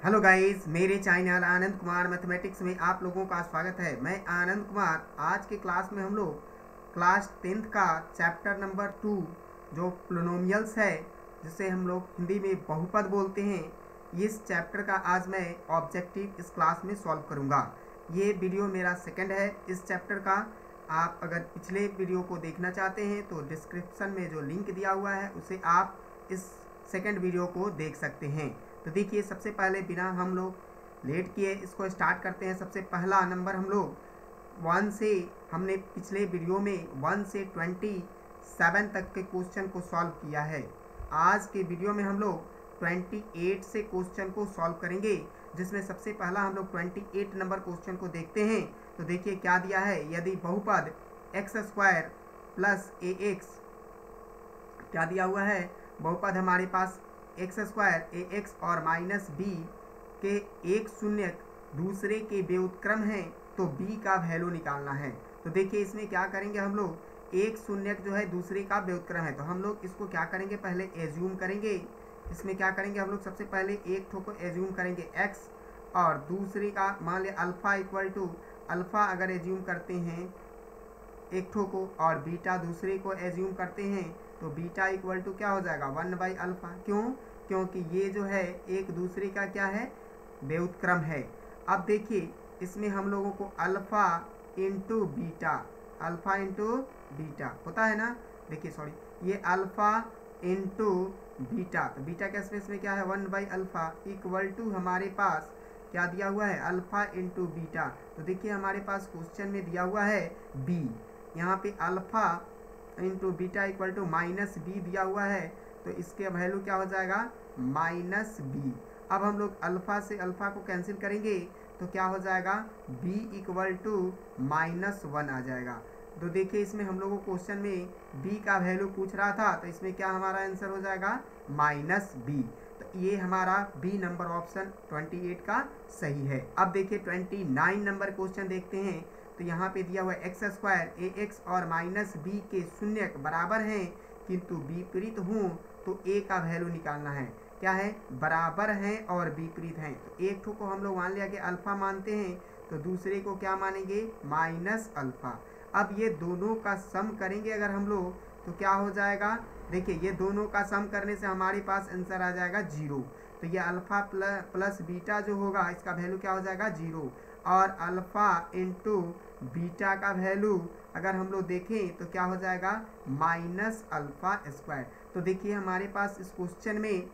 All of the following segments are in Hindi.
हेलो गाइस, मेरे चैनल आनंद कुमार मैथमेटिक्स में आप लोगों का स्वागत है। मैं आनंद कुमार। आज के क्लास में हम लोग क्लास 10th का चैप्टर नंबर 2 जो पोलिनोमियल्स है, जिसे हम लोग हिंदी में बहुपद बोलते हैं, इस चैप्टर का आज मैं ऑब्जेक्टिव इस क्लास में सॉल्व करूंगा। ये वीडियो मेरा सेकंड है इस चैप्टर का। आप अगर पिछले वीडियो को देखना चाहते हैं तो डिस्क्रिप्शन में जो लिंक दिया हुआ है उसे आप इस सेकंड वीडियो को देख सकते हैं। तो देखिए, सबसे पहले बिना हम लोग लेट किए इसको स्टार्ट करते हैं। सबसे पहला नंबर हम लोग 1 से, हमने पिछले वीडियो में 1 से 27 तक के क्वेश्चन को सॉल्व किया है। आज के वीडियो में हम लोग 28 से क्वेश्चन को सॉल्व करेंगे, जिसमें सबसे पहला हम लोग 28 नंबर क्वेश्चन को देखते हैं। तो देखिए क्या दिया है। यदि बहुपद x² प्लस ax, क्या दिया हुआ है, बहुपद हमारे पास x² ax और माइनस बी के एक शून्यक दूसरे के व्युत्क्रम हैं, तो b का वैल्यू निकालना है। तो देखिए इसमें क्या करेंगे हम लोग, एक शून्यक जो है दूसरे का व्युत्क्रम है, तो हम लोग इसको क्या करेंगे, पहले एज्यूम करेंगे। इसमें क्या करेंगे हम लोग, सबसे पहले एक ठो को एज्यूम करेंगे x, और दूसरे का मान लिया अल्फा इक्वल टू अल्फा अगर एज्यूम करते हैं एक ठो को, और बीटा दूसरे को एज्यूम करते हैं, तो बीटा इक्वल टू क्या हो जाएगा 1/अल्फा। क्यों? क्योंकि ये जो है एक दूसरे का क्या है, व्युत्क्रम है। अब देखिए इसमें हम लोगों को alpha into beta, alpha into beta होता है ना। देखिए सॉरी, ये अल्फा इंटू बीटा, तो बीटा के स्पेस में क्या है 1/अल्फा इक्वल टू हमारे पास क्या दिया हुआ है, अल्फा इंटू बीटा। तो देखिए हमारे पास क्वेश्चन में दिया हुआ है बी, यहाँ पे alpha into beta equal to minus B दिया हुआ है, तो इसके वैल्यू क्या हो जाएगा माइनस बी। अब हम लोग अल्फा से अल्फा को कैंसिल करेंगे, तो क्या हो जाएगा b इक्वल टू -1 आ जाएगा। तो देखिए इसमें हम लोगों को क्वेश्चन में b का वैल्यू पूछ रहा था, तो इसमें क्या हमारा आंसर हो जाएगा -b। तो ये हमारा बी नंबर ऑप्शन 28 का सही है। अब देखिए 29 नंबर क्वेश्चन देखते हैं। तो यहाँ पे दिया हुआ है x² ax और माइनस बी के शून्यक बराबर हैं किंतु विपरीत हों, तो a का वैल्यू निकालना है। क्या है, बराबर हैं और विपरीत हैं। तो एक ठो को हम लोग मान लिया कि अल्फा मानते हैं, तो दूसरे को क्या मानेंगे -अल्फा। अब ये दोनों का सम करेंगे अगर हम लोग, तो क्या हो जाएगा, देखिए ये दोनों का सम करने से हमारे पास आंसर आ जाएगा 0। तो ये अल्फा प्लस बीटा जो होगा, इसका वैल्यू क्या हो जाएगा 0, और अल्फा इंटू बीटा का वैल्यू अगर हम लोग देखें तो क्या हो जाएगा -अल्फा²। तो देखिए हमारे पास इस क्वेश्चन में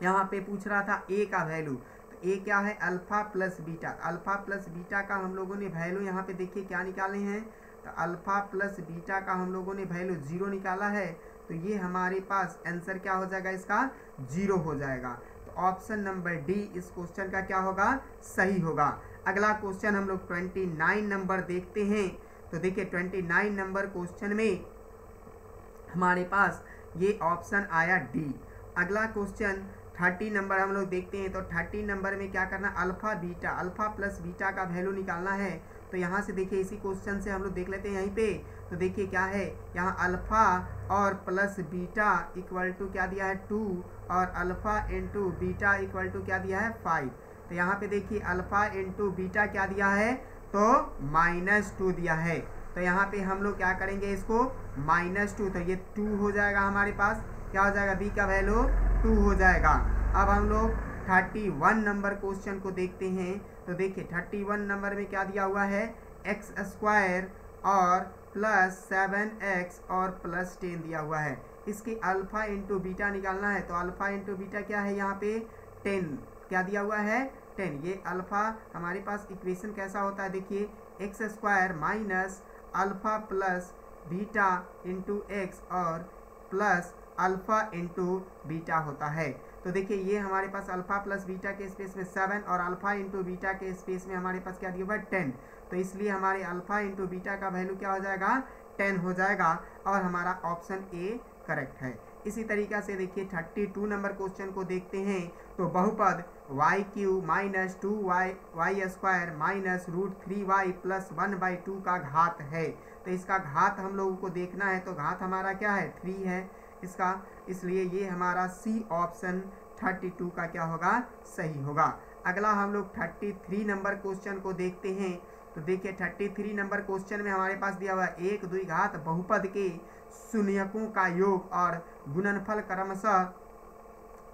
यहाँ पे पूछ रहा था a का वैल्यू, तो a क्या है alpha plus beta. Alpha plus beta का हम लोगों ने वैल्यू यहाँ पे देखिए क्या निकाले हैं, तो अल्फा प्लस बीटा का हम लोगों ने वैल्यू 0 निकाला है, तो ये हमारे पास आंसर क्या हो जाएगा, इसका 0 हो जाएगा। तो ऑप्शन नंबर डी इस क्वेश्चन का क्या होगा, सही होगा। अगला क्वेश्चन हम लोग 29 नंबर देखते हैं। तो देखिए 29 नंबर क्वेश्चन में हमारे पास ये ऑप्शन आया डी। अगला क्वेश्चन 30 नंबर हम लोग देखते हैं। तो 30 नंबर में क्या करना, alpha beta, alpha plus beta का वैल्यू निकालना है। तो यहाँ से देखिए इसी क्वेश्चन से हम लोग देख लेते हैं यहीं पे। तो देखिए क्या है, यहाँ अल्फा और प्लस बीटा इक्वल टू क्या दिया है 2, और alpha into beta equal to क्या दिया है 5। तो यहाँ पे देखिए अल्फा इंटू बीटा क्या दिया है, तो -2 दिया है। तो यहाँ पे हम लोग क्या करेंगे, इसको -2, तो ये 2 हो जाएगा हमारे पास, क्या हो जाएगा b का वैल्यू 2 हो जाएगा। अब हम लोग 31 नंबर क्वेश्चन को देखते हैं। तो देखिए 31 नंबर में क्या दिया हुआ है, x² और प्लस 7x और प्लस 10 दिया हुआ है। इसकी अल्फा इंटू बीटा निकालना है, तो अल्फा इंटू बीटा क्या है, यहाँ पे 10 क्या दिया हुआ है 10। ये अल्फा हमारे पास इक्वेशन कैसा होता है, देखिए x² minus alpha plus beta into x और प्लस अल्फा इंटू बीटा होता है। तो देखिए ये हमारे पास अल्फा प्लस बीटा के स्पेस में 7 और अल्फा इंटू बीटा के स्पेस में हमारे पास क्या दिया हुआ है 10। तो इसलिए हमारे अल्फा इंटू बीटा का वैल्यू क्या हो जाएगा 10 हो जाएगा, और हमारा ऑप्शन ए करेक्ट है। इसी तरीक़ा से देखिए 32 नंबर क्वेश्चन को देखते हैं। तो बहुपद y³ minus 2y² minus √3y plus 1/2 का घात है। तो इसका घात हम लोगों को देखना है, तो घात हमारा क्या है 3 है इसका, इसलिए ये हमारा सी ऑप्शन 32 का क्या होगा, सही होगा। अगला हम लोग 33 नंबर क्वेश्चन को देखते हैं। तो देखिए 33 नंबर क्वेश्चन में हमारे पास दिया हुआ है 1 द्विघात बहुपद के शून्यकों का योग और गुणनफल क्रमशः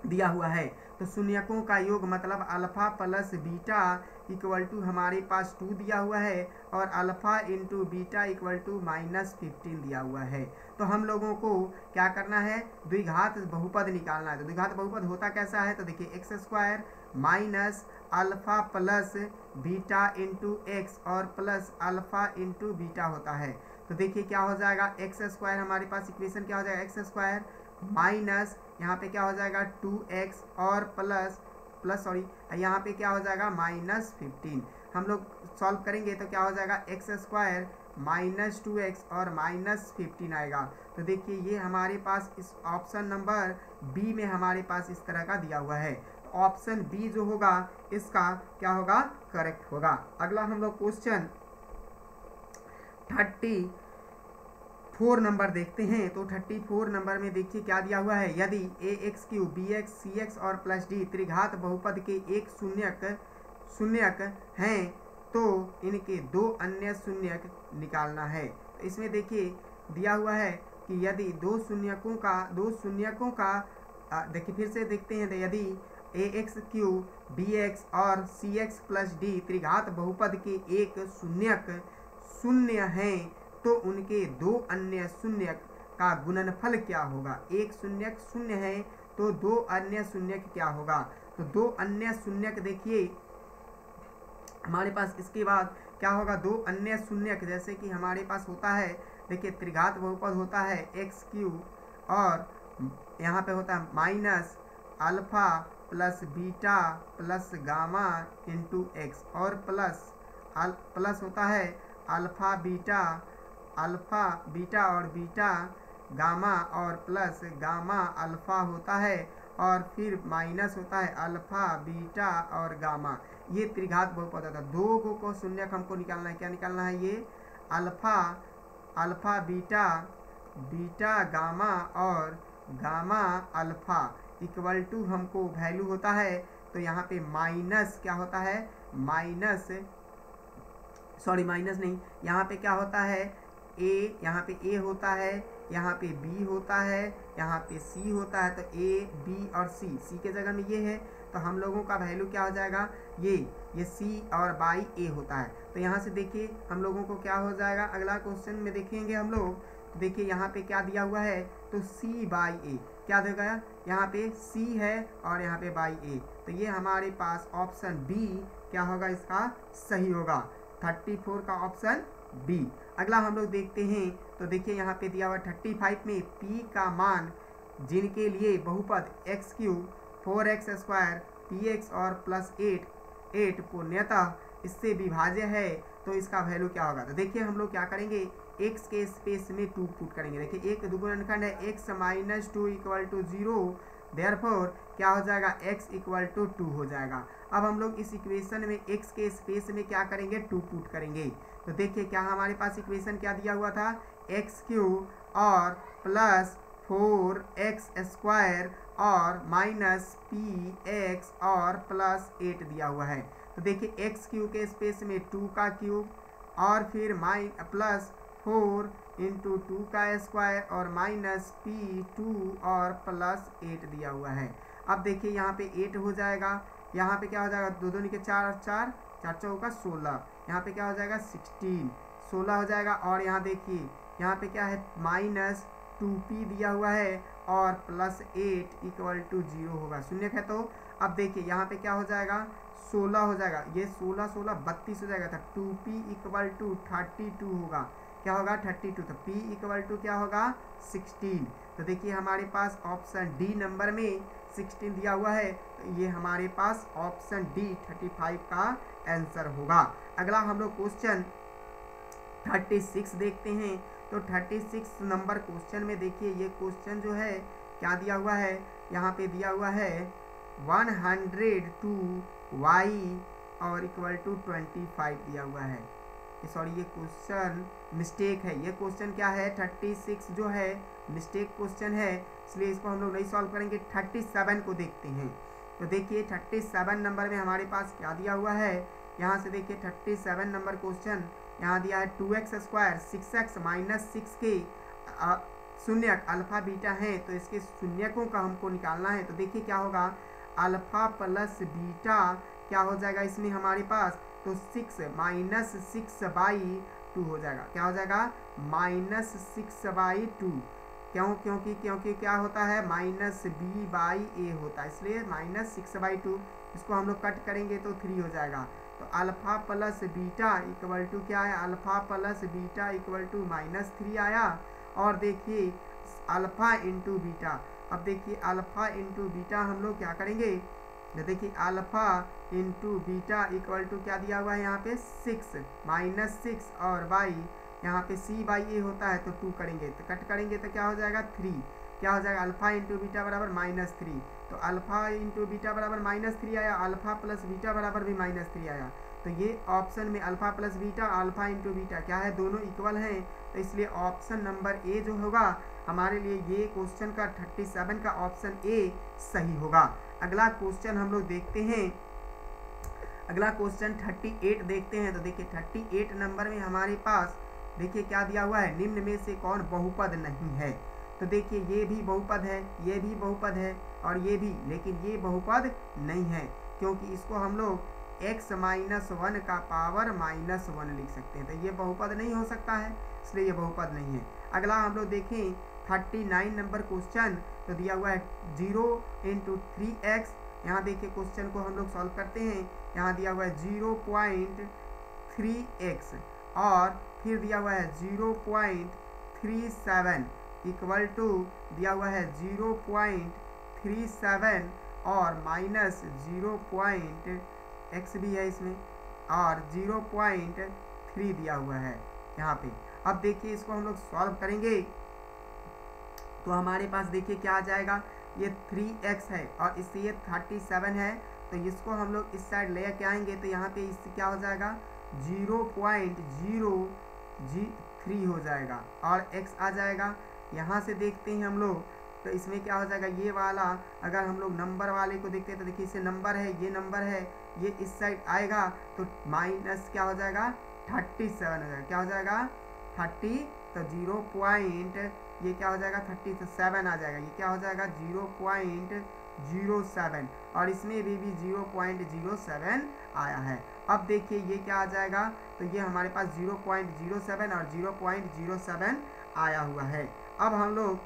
दिया हुआ है। तो शून्यकों का योग मतलब alpha plus beta equal to हमारे पास 2 दिया हुआ है और alpha into beta equal to -15 दिया हुआ है। तो हम लोगों को क्या करना है, द्विघात बहुपद निकालना है। तो द्विघात बहुपद होता कैसा है, तो देखिए x square minus alpha plus beta into x और प्लस अल्फा इंटू बीटा होता है। तो देखिए क्या हो जाएगा, एक्स स्क्वायर हमारे पास इक्वेशन क्या हो जाएगा, एक्स स्क्वायर माइनस यहाँ पे क्या हो जाएगा 2x और प्लस यहाँ पे क्या हो जाएगा -15। हम लोग सॉल्व करेंगे तो क्या हो जाएगा, एक्स स्क्वायर माइनस 2x और -15 आएगा। तो देखिए ये हमारे पास इस ऑप्शन नंबर बी में हमारे पास इस तरह का दिया हुआ है। तो ऑप्शन बी जो होगा इसका क्या होगा, करेक्ट होगा। अगला हम लोग क्वेश्चन 34 नंबर देखते हैं। तो 34 नंबर में देखिए क्या दिया हुआ है, यदि ax3 bx cx और प्लस डी त्रिघात बहुपद के एक शून्यक हैं तो इनके 2 अन्य शून्यक निकालना है। तो इसमें देखिए दिया हुआ है कि यदि दो शून्यकों का देखिए फिर से देखते हैं, तो यदि ax3 bx और cx प्लस डी त्रिघात बहुपद के एक शून्य हैं तो उनके 2 अन्य शून्यक का गुणनफल क्या होगा। एक शून्यक शून्य है तो 2 अन्य शून्यक क्या होगा। तो 2 अन्य शून्यक देखिए हमारे पास इसके बाद क्या होगा, 2 अन्य शून्यक जैसे कि हमारे पास होता है, देखिए त्रिघात बहुपद होता है x3 और यहाँ पे होता है minus alpha plus beta plus gamma into x और प्लस होता है अल्फा बीटा और बीटा गामा और प्लस गामा अल्फा होता है और फिर माइनस होता है अल्फा बीटा और गामा। ये त्रिघात बहुपद होता है। 2 को शून्यक हमको निकालना है, क्या निकालना है, ये अल्फा बीटा गामा और गामा अल्फा इक्वल टू हमको वैल्यू होता है। तो यहाँ पे माइनस क्या होता है, माइनस नहीं, यहाँ पे क्या होता है यहाँ पे a होता है, यहाँ पे b होता है, यहाँ पे c होता है। तो a b और c के जगह में ये है, तो हम लोगों का वैल्यू क्या हो जाएगा, ये c और बाई a होता है। तो यहाँ से देखिए हम लोगों को क्या हो जाएगा, अगला क्वेश्चन में देखेंगे हम लोग। तो देखिए यहाँ पे क्या दिया हुआ है, तो c बाई a क्या देगा, यहाँ पे c है और यहाँ पे बाई a। तो ये हमारे पास ऑप्शन बी क्या होगा, इसका सही होगा। 34 का ऑप्शन बी। अगला हम लोग देखते हैं। तो देखिए यहाँ पे दिया हुआ 35 में p का मान जिनके लिए बहुपद x3 4x स्क्वायर px और प्लस 8 पूर्णतः इससे विभाज्य है तो इसका वैल्यू क्या होगा। तो देखिए हम लोग क्या करेंगे, x के स्पेस में 2 पुट करेंगे। देखिए एक दुगुणनखंड है, x minus 2 equal to 0, therefore क्या हो जाएगा, x इक्वल टू 2 हो जाएगा। अब हम लोग इस इक्वेशन में x के स्पेस में क्या करेंगे, 2 पुट करेंगे। तो देखिए क्या हमारे पास इक्वेशन क्या दिया हुआ था, x3 और प्लस 4x स्क्वायर और माइनस px और प्लस 8 दिया हुआ है। तो देखिए x3 के स्पेस में 2 का क्यूब और फिर प्लस 4 इंटू 2 का स्क्वायर और माइनस p2 और प्लस 8 दिया हुआ है। अब देखिए यहाँ पे 8 हो जाएगा, यहाँ पे क्या हो जाएगा, 2 2 के 4 और 4 चौका 16, यहाँ पे क्या हो जाएगा 16 हो जाएगा। और यहाँ देखिए यहाँ पे क्या है, माइनस 2p दिया हुआ है और प्लस 8 इक्वल टू 0 होगा, शून्य है। तो अब देखिए यहाँ पे क्या हो जाएगा, 16 हो जाएगा, ये 16 32 हो जाएगा। तो 2p इक्वल टू 32 होगा, क्या होगा 32। तो p इक्वल टू क्या होगा 16। तो देखिए हमारे पास ऑप्शन डी नंबर में 16 दिया हुआ है, तो ये हमारे पास ऑप्शन डी 35 का आंसर होगा। अगला हम लोग क्वेश्चन 36 देखते हैं। तो 36 नंबर क्वेश्चन में देखिए ये क्वेश्चन जो है क्या दिया हुआ है, यहाँ पे दिया हुआ है 102y और इक्वल टू 25 दिया हुआ है। सॉरी ये क्वेश्चन मिस्टेक है। ये क्वेश्चन क्या है 36 जो है मिस्टेक क्वेश्चन है, इसलिए इसको हम लोग नहीं सॉल्व करेंगे। 37 को देखते हैं। तो देखिए 37 नंबर में हमारे पास क्या दिया हुआ है, यहाँ से देखिए 37 नंबर क्वेश्चन यहाँ दिया है 2x स्क्वायर 6x माइनस 6 के शून्यक अल्फा बीटा है, तो इसके शून्यकों का हमको निकालना है। तो देखिए क्या होगा, अल्फा प्लस बीटा क्या हो जाएगा इसमें हमारे पास, तो 6 माइनस 6/2 हो जाएगा। क्या हो जाएगा -6/2। क्योंकि क्या होता है -b/a होता है, इसलिए -6/2। इसको हम लोग कट करेंगे तो 3 हो जाएगा। तो alpha plus beta equal to क्या है, alpha plus beta equal to -3 आया। और देखिए अल्फा इंटू बीटा, अब देखिए अल्फा इंटू बीटा हम लोग क्या करेंगे, तो देखिए alpha into beta equal to क्या दिया हुआ है यहाँ पे 6 -6 और बाई यहाँ पे c/a होता है, तो 2 करेंगे तो कट करेंगे तो क्या हो जाएगा 3। क्या हो जाएगा अल्फा इंटू बीटा बराबर -3। तो अल्फा इंटू बीटा बराबर -3 आया, अल्फा प्लस बीटा बराबर भी -3 आया। तो ये ऑप्शन में alpha plus beta alpha into beta क्या है, दोनों इक्वल हैं, तो इसलिए ऑप्शन नंबर ए जो होगा हमारे लिए ये क्वेश्चन का 37 का ऑप्शन ए सही होगा। अगला क्वेश्चन हम लोग देखते हैं, अगला क्वेश्चन 38 देखते हैं। तो देखिए 38 नंबर में हमारे पास देखिए क्या दिया हुआ है, निम्न में से कौन बहुपद नहीं है। तो देखिए ये भी बहुपद है, ये भी बहुपद है और ये भी, लेकिन ये बहुपद नहीं है क्योंकि इसको हम लोग x माइनस 1 का पावर -1 लिख सकते हैं, तो ये बहुपद नहीं हो सकता है, इसलिए ये बहुपद नहीं है। अगला हम लोग देखें 39 नंबर क्वेश्चन, तो दिया हुआ है 0 × 3x। यहाँ देखिए क्वेश्चन को हम लोग सॉल्व करते हैं। यहाँ दिया हुआ है 0.3x और फिर दिया हुआ है 0.37 इक्वल टू दिया हुआ है 0.37 और -0.x भी है इसमें और 0.3 दिया हुआ है यहाँ पे। अब देखिए इसको हम लोग सॉल्व करेंगे तो हमारे पास देखिए क्या आ जाएगा, ये 3x है और इससे ये 37 है, तो इसको हम लोग इस साइड ले के आएंगे तो यहाँ पे इससे क्या हो जाएगा 0.003 हो जाएगा और x आ जाएगा। यहाँ से देखते हैं हम लोग तो इसमें क्या हो जाएगा, ये वाला अगर हम लोग नंबर वाले को देखते हैं तो देखिए इसे नंबर है, ये नंबर है, ये इस साइड आएगा तो माइनस क्या हो जाएगा 37 हो जाएगा। क्या हो जाएगा 30, तो 0 पॉइंट ये क्या हो जाएगा 37 आ जाएगा। ये क्या हो जाएगा 0.07 और इसमें भी 0.07 आया है। अब देखिए ये क्या आ जाएगा, तो ये हमारे पास 0.07 और 0.07 आया हुआ है। अब हम लोग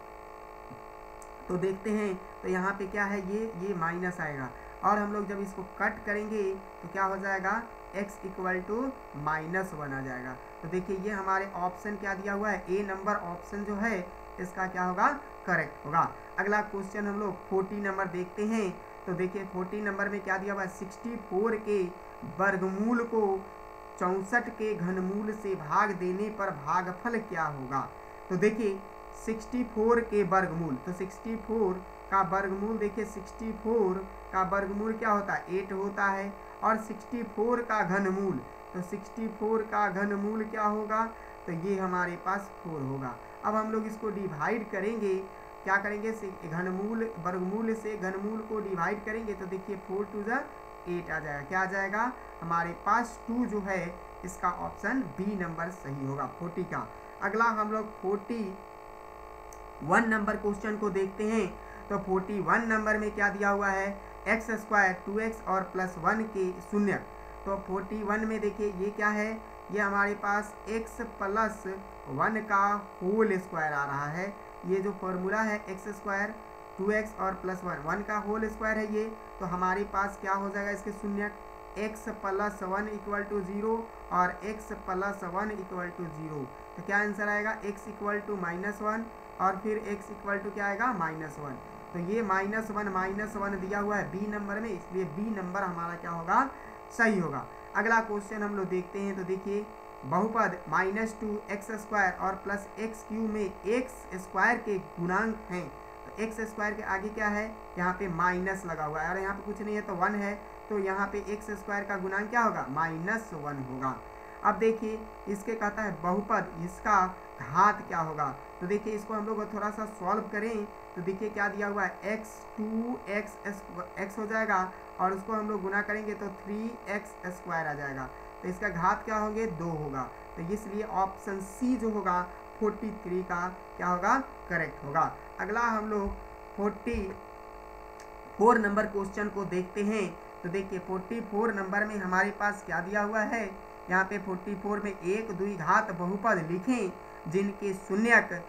तो देखते हैं तो यहाँ पे क्या है, ये माइनस आएगा और हम लोग जब इसको कट करेंगे तो क्या हो जाएगा x इक्वल टू -1 आ जाएगा। तो देखिए ये हमारे ऑप्शन क्या दिया हुआ है, ए नंबर ऑप्शन जो है इसका क्या होगा करेक्ट होगा। अगला क्वेश्चन हम लोग 40 नंबर देखते हैं। तो देखिए 40 नंबर में क्या दिया हुआ है, 64 के वर्गमूल को 64 के घनमूल से भाग देने पर भागफल क्या होगा। तो देखिए 64 के वर्गमूल, तो 64 का वर्गमूल देखिए 64 का वर्गमूल क्या होता है 8 होता है और 64 का घनमूल, तो 64 का घनमूल क्या होगा, तो ये हमारे पास 4 होगा। अब हम लोग इसको डिवाइड करेंगे, क्या करेंगे घनमूल वर्गमूल से घनमूल को डिवाइड करेंगे तो देखिए 4 × 2 8 आ जाएगा। क्या आ जाएगा हमारे पास 2 जो है इसका ऑप्शन बी नंबर सही होगा 40 का। अगला हम लोग 41 नंबर क्वेश्चन को देखते हैं। तो 41 नंबर में क्या दिया हुआ है, x स्क्वायर 2x और +1 के शून्यक। तो 41 में देखिए ये क्या है, ये हमारे पास x + 1 का होल स्क्वायर आ रहा है। ये जो फॉर्मूला है x स्क्वायर 2x और +1 1 का होल स्क्वायर है ये, तो हमारे पास क्या हो जाएगा इसके शून्यक x + 1 इक्वल टू 0 और x + 1 इक्वल टू 0। तो क्या आंसर आएगा x इक्वल टू -1 और फिर x इक्वल टू क्या आएगा -1। तो ये -1 दिया हुआ है बी नंबर में, इसलिए बी नंबर हमारा क्या होगा सही होगा। अगला क्वेश्चन हम लोग देखते हैं। तो देखिए बहुपद -2x² और +x³ में x² के गुणांक हैं। तो x² के आगे क्या है, यहाँ पे माइनस लगा हुआ है और यहाँ पे कुछ नहीं है तो 1 है, तो यहाँ पे x² का गुणांक क्या होगा -1 होगा। अब देखिए इसके कहता है बहुपद, इसका घात क्या होगा। तो देखिए इसको हम लोग थोड़ा सा सॉल्व करें तो देखिए क्या दिया हुआ है, x 2x हो जाएगा और उसको हम लोग गुना करेंगे तो 3x स्क्वायर आ जाएगा। तो इसका घात क्या होंगे, 2 होगा। तो इसलिए ऑप्शन सी जो होगा 43 का क्या होगा, करेक्ट होगा। अगला हम लोग 44 नंबर क्वेश्चन को देखते हैं। तो देखिए 44 नंबर में हमारे पास क्या दिया हुआ है, यहाँ पे 44 में एक द्विघात बहुपद लिखें जिनके शून्यक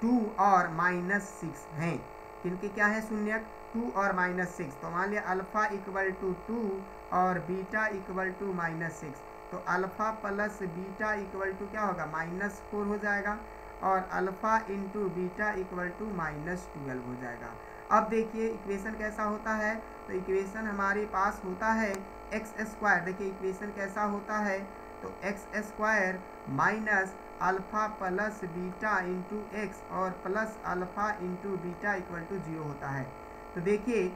2 और -6 हैं। किनके क्या है शून्यक, 2 और -6। तो मान लिया अल्फा इक्वल टू 2 और बीटा इक्वल टू -6। तो alpha plus beta equal to क्या होगा, -4 हो जाएगा और alpha into beta equal to -12 हो जाएगा। अब देखिए इक्वेशन कैसा होता है, तो इक्वेशन हमारे पास होता है एक्स स्क्वायर। देखिए इक्वेशन कैसा होता है, तो x square minus alpha plus beta into x और plus alpha into beta equal to 0 होता है। तो देखिए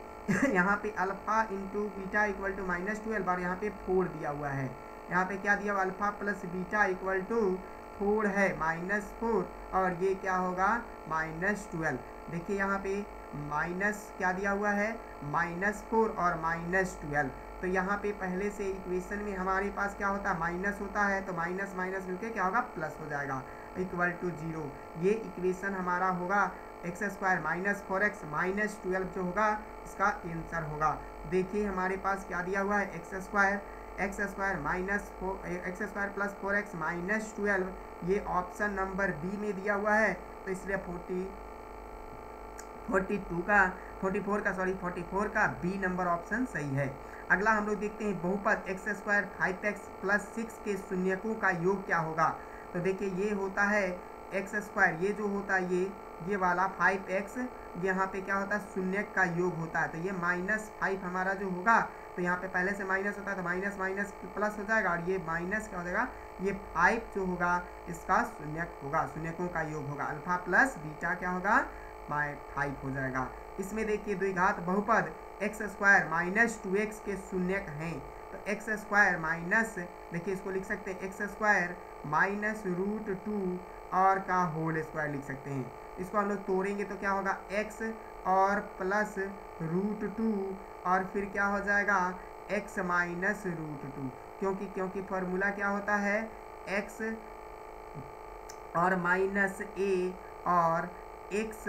यहाँ पे alpha into beta equal to -12 और यहाँ पे 4 दिया हुआ है। यहाँ पे क्या दिया हुआ, alpha plus beta equal to 4 है -4 और ये क्या होगा -12। देखिए यहाँ पे माइनस क्या दिया हुआ है, -4 और -12। तो यहाँ पे पहले से इक्वेशन में हमारे पास क्या होता है, माइनस होता है। तो माइनस माइनस मिलके क्या होगा, प्लस हो जाएगा इक्वल टू 0। ये इक्वेशन हमारा होगा एक्स स्क्वायर -4x -12 जो होगा इसका आंसर होगा। देखिए हमारे पास क्या दिया हुआ है, एक्स स्क्वायर प्लस 4x -12, ये ऑप्शन नंबर बी में दिया हुआ है। तो इसलिए 44 का बी नंबर ऑप्शन सही है। अगला हम लोग देखते हैं बहुपद एक्स स्क्वायर 5x प्लस 6 के शून्यकों का योग क्या होगा। तो देखिए ये होता है एक्स स्क्वायर, ये जो होता है ये वाला 5x, यहाँ पे क्या होता है शून्यक का योग होता है। तो ये -5 हमारा जो होगा, तो यहाँ पे पहले से माइनस होता है तो माइनस माइनस प्लस हो जाएगा और ये माइनस क्या हो जाएगा, ये 5 जो होगा इसका शून्यक होगा, शून्यकों का योग होगा। अल्फा प्लस बीटा क्या होगा, 5 हो जाएगा। इसमें देखिए द्विघात बहुपद एक्स स्क्वायर -2x के शून्यक हैं। तो एक्स स्क्वायर माइनस, देखिए इसको लिख सकते हैं एक्स स्क्वायर -√2 और का होल स्क्वायर लिख सकते हैं। इसको हम लोग तोड़ेंगे तो क्या होगा, x और प्लस √2 और फिर क्या हो जाएगा x -√2, क्योंकि फॉर्मूला क्या होता है, x और -a और x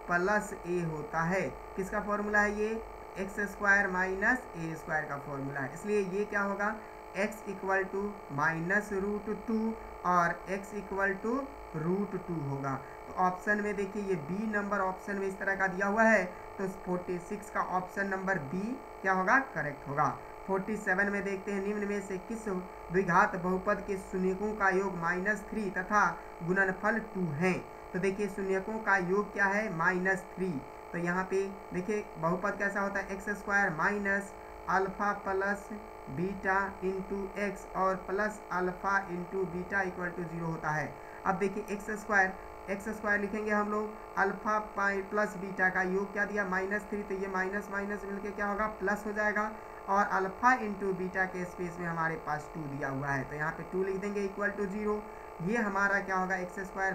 प्लस a होता है। किसका फॉर्मूला है ये, एक्स स्क्वायर माइनस ए स्क्वायर का फॉर्मूला है। इसलिए ये क्या होगा, x इक्वल टू -√2 और x इक्वल टू √2 होगा। तो ऑप्शन में देखिए ये बी नंबर ऑप्शन में इस तरह का दिया हुआ है। तो 46 का ऑप्शन नंबर बी क्या होगा, करेक्ट होगा। 47 में देखते हैं निम्न में से किस द्विघात बहुपद के शून्यकों का योग -3 तथा गुणनफल 2 है। तो देखिए शून्यकों का योग क्या है, -3। तो यहाँ पे देखिए बहुपद कैसा होता है, x square minus alpha plus beta into x और plus alpha into beta equal to 0 होता है। अब देखिए एक्स स्क्वायर लिखेंगे हम लोग, अल्फा प्लस बीटा का योग क्या दिया, -3। तो ये माइनस माइनस मिलके क्या होगा, प्लस हो जाएगा और अल्फा इंटू बीटा के स्पेस में हमारे पास 2 दिया हुआ है। तो यहाँ पे 2 लिख देंगे इक्वल टू 0। ये हमारा क्या होगा, एक्स स्क्वायर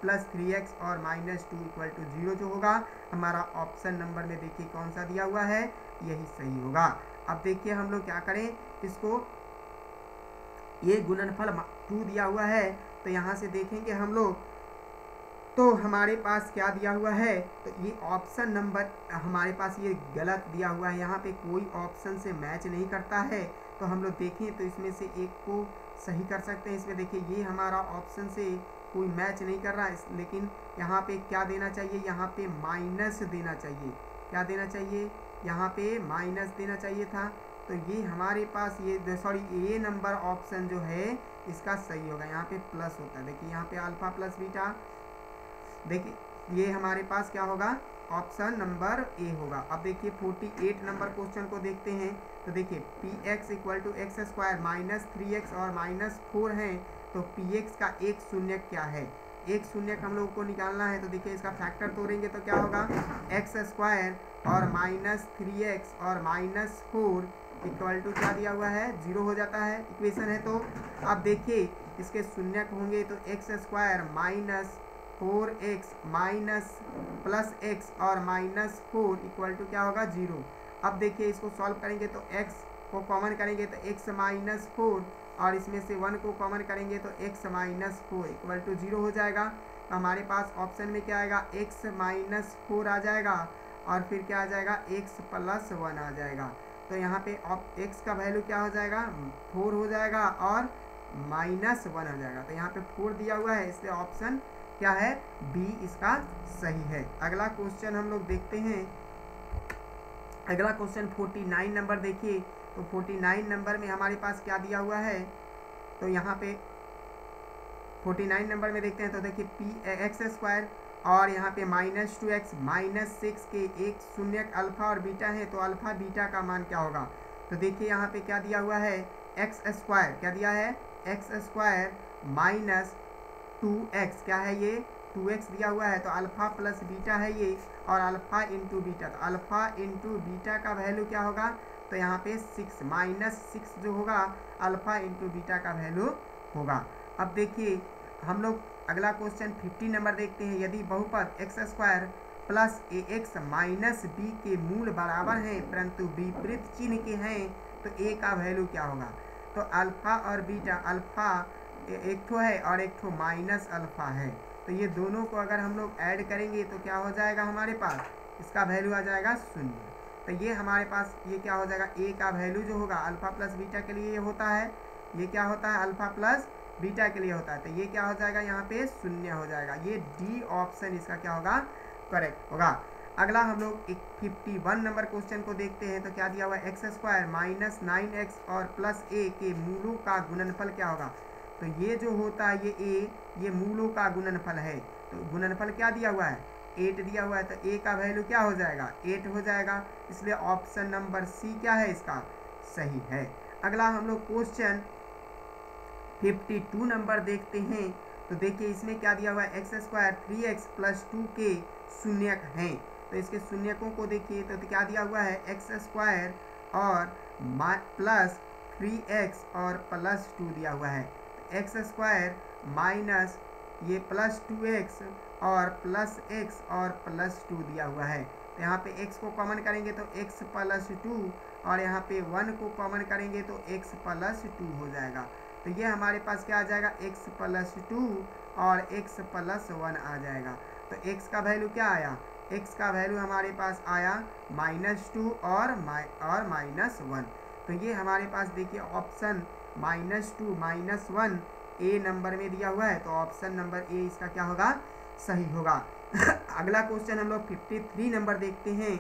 प्लस 3x और -2 इक्वल टू 0 जो होगा हमारा ऑप्शन नंबर में देखिए कौन सा दिया हुआ है, यही सही होगा। अब देखिए हम लोग क्या करें, इसको ये गुणनफल 2 दिया हुआ है। तो यहाँ से देखेंगे हम लोग, तो हमारे पास क्या दिया हुआ है, तो ये ऑप्शन नंबर हमारे पास ये गलत दिया हुआ है। यहाँ पे कोई ऑप्शन से मैच नहीं करता है। तो हम लोग देखें तो इसमें से एक को सही कर सकते हैं। इसमें देखिए ये हमारा ऑप्शन से कोई मैच नहीं कर रहा है, लेकिन यहाँ पे क्या देना चाहिए, यहाँ पे माइनस देना चाहिए। क्या देना चाहिए, यहाँ पे माइनस देना चाहिए था। तो ये हमारे पास ये ए नंबर ऑप्शन जो है इसका सही होगा, यहाँ पे प्लस होता है। देखिए यहाँ पे अल्फा प्लस बीटा, देखिए ये हमारे पास क्या होगा, ऑप्शन नंबर ए होगा। अब देखिए 48 नंबर क्वेश्चन को देखते हैं। तो देखिए px equal to X square -3x और -4 है। तो px का एक शून्यक क्या है, एक शून्यक हम लोग को निकालना है। तो देखिए इसका फैक्टर तोड़ेंगे तो क्या होगा, एक्स स्क्वायर और -3x और -4, इक्वल टू क्या दिया हुआ है 0 हो जाता है इक्वेशन है। तो अब देखिए इसके शून्यक होंगे तो x square minus 4x minus plus x और माइनस 4 इक्वल टू क्या होगा 0। अब देखिए इसको सॉल्व करेंगे तो x को कॉमन करेंगे तो x माइनस 4 और इसमें से 1 को कॉमन करेंगे तो x माइनस 4 इक्वल टू 0 हो जाएगा। तो हमारे पास ऑप्शन में क्या आएगा x माइनस 4 आ जाएगा और फिर क्या आ जाएगा x प्लस 1 आ जाएगा। तो यहाँ पे x का वैल्यू क्या हो जाएगा 4 हो जाएगा और माइनस 1 हो जाएगा। तो यहाँ पे 4 दिया हुआ है इसलिए ऑप्शन क्या है बी इसका सही है। अगला क्वेश्चन हम लोग देखते हैं। अगला क्वेश्चन 49 नंबर देखिए। तो 49 नंबर में हमारे पास क्या दिया हुआ है, तो यहाँ पे 49 नंबर में देखते हैं। तो देखिए पी एक्स स्क्वायर और यहाँ पे माइनस 2x माइनस 6 के एक शून्यक अल्फा और बीटा है, तो अल्फा बीटा का मान क्या होगा। तो देखिए यहाँ पे क्या दिया हुआ है एक्स स्क्वायर, क्या दिया है एक्स स्क्वायर माइनस 2x, क्या है ये 2x दिया हुआ है। तो अल्फा प्लस बीटा है ये और अल्फा इंटू बीटा, तो अल्फा इंटू बीटा का वैल्यू क्या होगा, तो यहाँ पे 6 माइनस 6 जो होगा अल्फा इंटू बीटा का वैल्यू होगा। अब देखिए हम लोग अगला क्वेश्चन 50 नंबर देखते हैं। यदि बहुपद एक्स स्क्वायर प्लस ए एक्स माइनस बी के मूल बराबर हैं परंतु विपरीत चिन्ह के हैं तो ए का वैल्यू क्या होगा। तो अल्फा और बीटा, अल्फा एक ठो है और एक ठो माइनस अल्फा है, तो ये दोनों को अगर हम लोग ऐड करेंगे तो क्या हो जाएगा हमारे पास, इसका वैल्यू आ जाएगा 0। तो ये हमारे पास ये क्या हो जाएगा ए का वैल्यू जो होगा अल्फा प्लस बीटा के लिए ये होता है, ये क्या होता है अल्फा प्लस बीटा के लिए होता है, तो ये क्या हो जाएगा यहाँ पे 0 हो जाएगा। ये डी ऑप्शन इसका क्या होगा करेक्ट होगा। अगला हम लोग 51 नंबर क्वेश्चन को देखते हैं। तो क्या दिया हुआ है एक्स स्क्वायर माइनस 9x और प्लस ए के मूलों का गुणनफल क्या होगा। तो ये जो होता है ये मूलों का गुणनफल है, तो गुणनफल क्या दिया हुआ है 8 दिया हुआ है, तो ए का वैल्यू क्या हो जाएगा 8 हो जाएगा, इसलिए ऑप्शन नंबर सी क्या है इसका सही है। अगला हम लोग क्वेश्चन 52 नंबर देखते हैं। तो देखिए इसमें क्या दिया हुआ है एक्स स्क्वायर 3x प्लस 2 के शून्यक हैं, तो इसके शून्यकों को देखिए। तो क्या दिया हुआ है एक्स स्क्वायर और प्लस 3x और प्लस 2 दिया हुआ है। एक्स स्क्वायर माइनस ये प्लस 2x और प्लस x और प्लस 2 दिया हुआ है। तो यहाँ पे x को कॉमन करेंगे तो x प्लस 2 और यहाँ पे 1 को कॉमन करेंगे तो x प्लस 2 हो जाएगा। तो ये हमारे पास क्या आ जाएगा x प्लस 2 और x प्लस 1 आ जाएगा। तो x का वैल्यू क्या आया, x का वैल्यू हमारे पास आया -2 और -1। तो ये हमारे पास देखिए ऑप्शन -2 -1 ए नंबर में दिया हुआ है, तो ऑप्शन नंबर ए इसका क्या होगा सही होगा। अगला क्वेश्चन हम लोग 53 नंबर देखते हैं।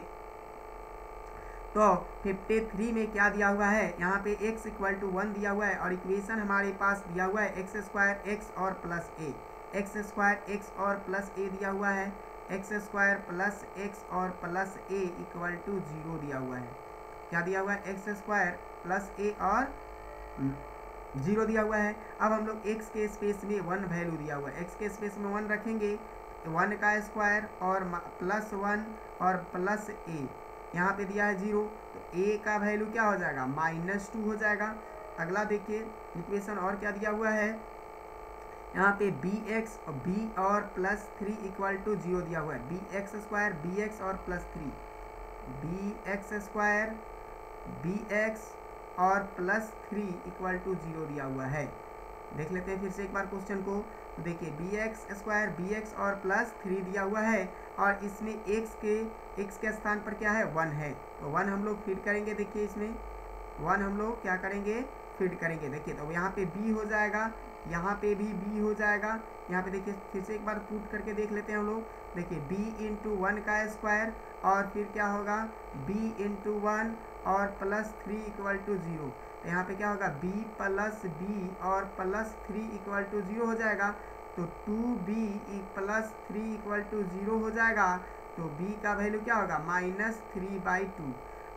तो 53 में क्या दिया हुआ है, यहाँ पे x इक्वल टू 1 दिया हुआ है और इक्वेशन हमारे पास दिया हुआ है एक्स स्क्वायर एक्स और प्लस ए, एक्स स्क्वायर एक्स और प्लस ए दिया हुआ है, एक्स स्क्वायर प्लस एक्स और प्लस ए इक्वल टू 0 दिया हुआ है। क्या दिया हुआ है एक्स स्क्वायर प्लस ए और 0 दिया हुआ है। अब हम लोग x के स्पेस में 1 वैल्यू दिया हुआ है, x के स्पेस में 1 रखेंगे, 1 का स्क्वायर और प्लस 1 और प्लस ए, यहाँ पे दिया है 0, तो a का वैल्यू क्या हो जाएगा -2 हो जाएगा। अगला देखिए इक्वेशन और क्या दिया हुआ है, यहाँ पे bx और b और प्लस 3 इक्वल टू 0 दिया हुआ है, bx स्क्वायर bx और प्लस 3, bx स्क्वायर bx और प्लस 3 इक्वल टू 0 दिया हुआ है। देख लेते हैं फिर से एक बार क्वेश्चन को। तो देखिए bx स्क्वायर bx और प्लस 3 दिया हुआ है और इसमें x के स्थान पर क्या है 1 है, तो 1 हम लोग फीड करेंगे। देखिए इसमें 1 हम लोग क्या करेंगे फीड करेंगे। देखिए तो यहाँ पे b हो जाएगा, यहाँ पे भी b हो जाएगा। यहाँ पे देखिए फिर से एक बार पुट करके देख लेते हैं हम लोग। देखिए b इंटू 1 का स्क्वायर और फिर क्या होगा b इंटू 1 और प्लस 3 इक्वल टू 0, तो यहाँ पे क्या होगा b प्लस b और प्लस 3 इक्वल टू 0 हो जाएगा। तो 2b प्लस 3 इक्वल टू 0 हो जाएगा। तो b का वैल्यू क्या होगा -3/2।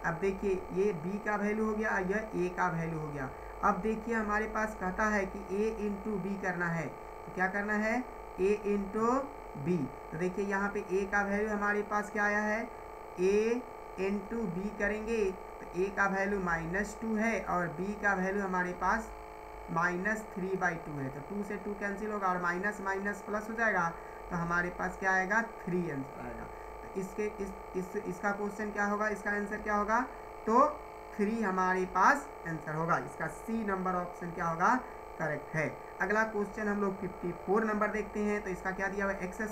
अब देखिए ये b का वैल्यू हो गया, यह a का वैल्यू हो गया। अब देखिए हमारे पास कहता है कि a इंटू बी करना है, तो क्या करना है a इंटू बी। तो देखिए यहाँ पे a का वैल्यू हमारे पास क्या आया है, a इंटू बी करेंगे तो ए का वैल्यू -2 है और बी का वैल्यू हमारे पास -3/2 है। तो 2 से 2 कैंसिल होगा और माइनस माइनस प्लस हो जाएगा, तो हमारे पास क्या आएगा 3 आंसर आएगा। तो इसका क्वेश्चन क्या होगा, इसका आंसर क्या होगा, तो 3 हमारे पास आंसर होगा। इसका सी नंबर ऑप्शन क्या होगा, करेक्ट है। अगला क्वेश्चन हम लोग 54 नंबर देखते हैं। तो इसका क्या दिया हुआ है, x² -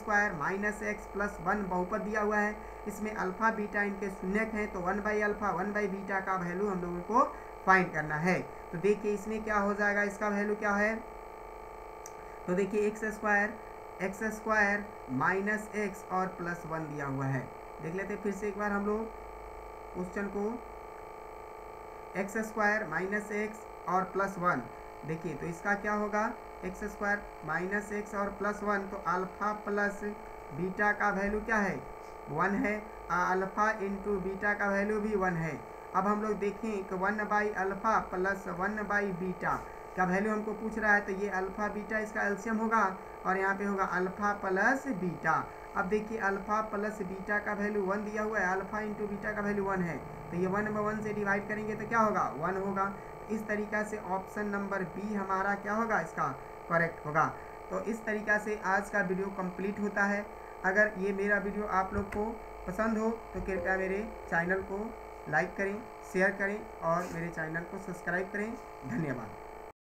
x + 1 बहुपद दिया हुआ है। इसमें अल्फा बीटा इनके शून्यक हैं, तो 1/α 1/बीटा का वैल्यू हम लोगों को फाइंड करना है। तो देखिए इसमें क्या हो जाएगा, इसका वैल्यू क्या है, तो देखिए x² - x और +1 दिया हुआ है। देख लेते फिर से एक बार हम लोग क्वेश्चन को, x² - x और +1। देखिए तो इसका क्या होगा, x² - x और +1, तो अल्फा प्लस बीटा का वैल्यू क्या है, 1 है। अल्फा इंटू बीटा का वैल्यू भी 1 है। अब हम लोग देखें कि 1/α + 1/बीटा का वैल्यू हमको पूछ रहा है, तो ये अल्फा बीटा इसका एलसीएम होगा और यहाँ पे होगा अल्फा प्लस बीटा। अब देखिए अल्फा प्लस बीटा का वैल्यू 1 दिया हुआ है, अल्फा इंटू बीटा का वैल्यू 1 है, तो ये 1/1 से डिवाइड करेंगे तो क्या होगा, 1 होगा। इस तरीक़ा से ऑप्शन नंबर बी हमारा क्या होगा, इसका करेक्ट होगा। तो इस तरीक़ा से आज का वीडियो कंप्लीट होता है। अगर ये मेरा वीडियो आप लोग को पसंद हो तो कृपया मेरे चैनल को लाइक करें, शेयर करें और मेरे चैनल को सब्सक्राइब करें। धन्यवाद।